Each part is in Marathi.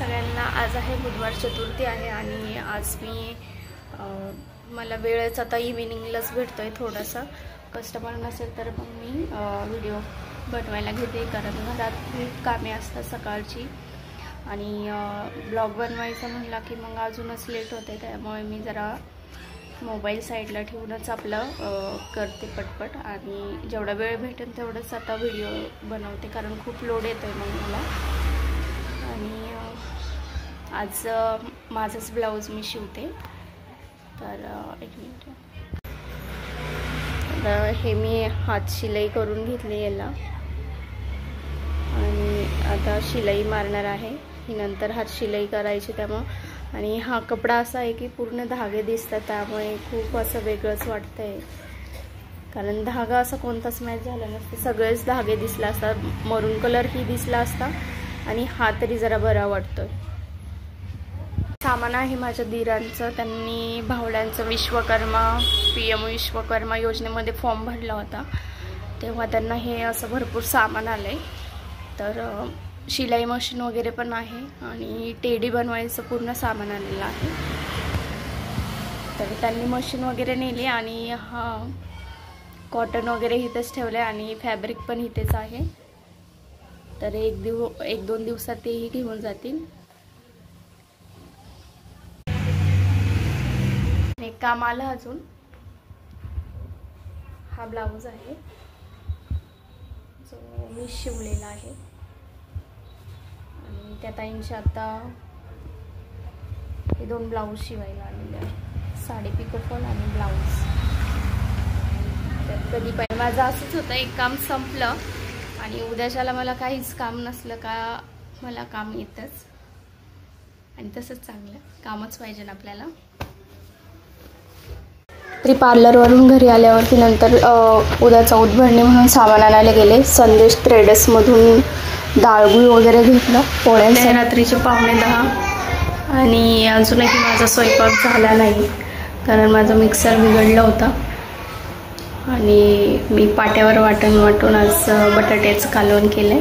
सगळ्यांना। आज आहे बुधवार चतुर्थी आहे आणि आज मी मला वेळच आता इव्हिनिंगलाच भेटतोय थोडासा। कस्टमर नसेल तर मग मी व्हिडिओ बनवायला घेते, कारण घरात खूप कामे असतात सकाळची आणि ब्लॉग बनवायचा म्हणला की मग अजूनच लेट होते। त्यामुळे मी जरा मोबाईल साईडला ठेवूनच आपलं करते पटपट आणि जेवढा वेळ भेटेल तेवढंच आता व्हिडिओ बनवते, कारण खूप लोड येतोय मग मला। आणि आज माझंच ब्लाऊज मी शिवते। तर एक मिनिट, तर हे मी हात शिलाई करून घेतली याला आणि आता शिलाई मारणार आहे ही, नंतर हात शिलाई करायची त्यामुळे। आणि हा कपडा असा आहे की पूर्ण धागे दिसतात, त्यामुळे खूप असं वेगळंच वाटतंय, कारण धागा असा कोणताच मॅच झाला नसते, सगळेच धागे दिसला असता, मरून कलर ही दिसला असता आणि हा तरी जरा बरा वाटतोय। सामान आहे माझ्या दिरांचं, त्यांनी भावड्यांचं विश्वकर्मा PM विश्वकर्मा योजनेमध्ये फॉर्म भरला होता, तेव्हा त्यांना हे असं भरपूर सामान आलंय। तर शिलाई मशीन वगैरे पण आहे आणि टेडी बनवायचं पूर्ण सामान आलेलं आहे। तर त्यांनी मशीन वगैरे नेली आणि हा कॉटन वगैरे इथेच ठेवले आणि फॅब्रिक पण इथेच आहे। तर एक दोन दिवसात तेही घेऊन जातील। एक काम आलं अजून, हा ब्लाऊज आहे जो मी शिवलेला आहे आणि त्या ताईंचे आता हे दोन ब्लाऊज शिवायला आलेले आहेत, साडी पिकोफॉल आणि ब्लाऊज। तर कधी पण माझं असंच होतं, एक काम संपलं आणि उद्याच्याला मला काहीच काम नसलं का मला काम येतच, आणि तसंच चांगलं कामच पाहिजे ना आपल्याला। तरी पार्लरवरून घरी आल्यावरती नंतर उद्याचा उद्भरणी म्हणून सामान आणायला गेले। संदेश ट्रेडर्समधून डाळगुळ वगैरे घेतलं, पोळ्यांचे रात्रीचे 9:45 आणि अजूनही माझा स्वयंपाक झाला नाही, कारण माझा मिक्सर बिघडला होता आणि मी पाट्यावर वाटून आज बटाट्याचं कालवण केलं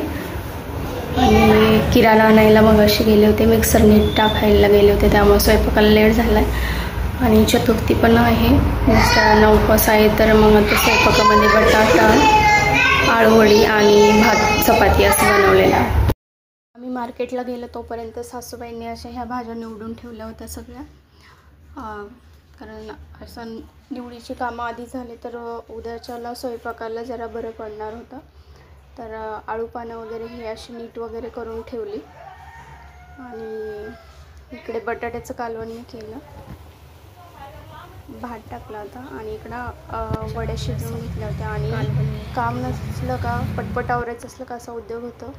आणि किराणा आणायला मग अशी गेले होते, मिक्सर नीट टाकायला गेले होते, त्यामुळे स्वयंपाकाला लेट झाला आहे। आणि चतुर्थी पण आहे, मिस्टरांना उपवास आहे, तर मग आता स्वयंपाकामध्ये बटाटा, आळूवडी आणि भात चपाती असं बनवलेलं आहे। आम्ही मार्केटला गेलो तोपर्यंत सासूबाईंनी अशा ह्या भाज्या निवडून ठेवल्या होत्या सगळ्या, कारण असं निवडीची कामं आधी झाले तर उद्याच्याला स्वयंपाकाला जरा बरं पडणार होतं। तर आळू पानं वगैरे हे अशी नीट वगैरे करून ठेवली आणि इकडे बटाट्याचं कालवण मी केलं, भात टाकला होता आणि इकडं वड्या शिजवून घेतल्या होत्या। आणि काम नसलं का पटपट आवरायचं असलं का असा उद्योग होतं,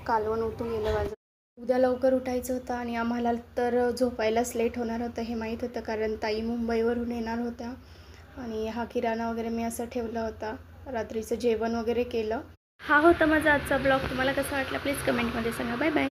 कालवण उठून गेलं माझं। उद्या लवकर उठायचं होतं आणि आम्हाला तर झोपायलाच लेट होणार होतं हे माहीत होतं, कारण ताई मुंबईवरून येणार होत्या आणि हा किराणा वगैरे मी असं ठेवला होता। रात्रीचं जेवण वगैरे केलं। हा होता माझा आजचा ब्लॉग, तुम्हाला कसा वाटला प्लीज कमेंटमध्ये सांगा। Bye bye.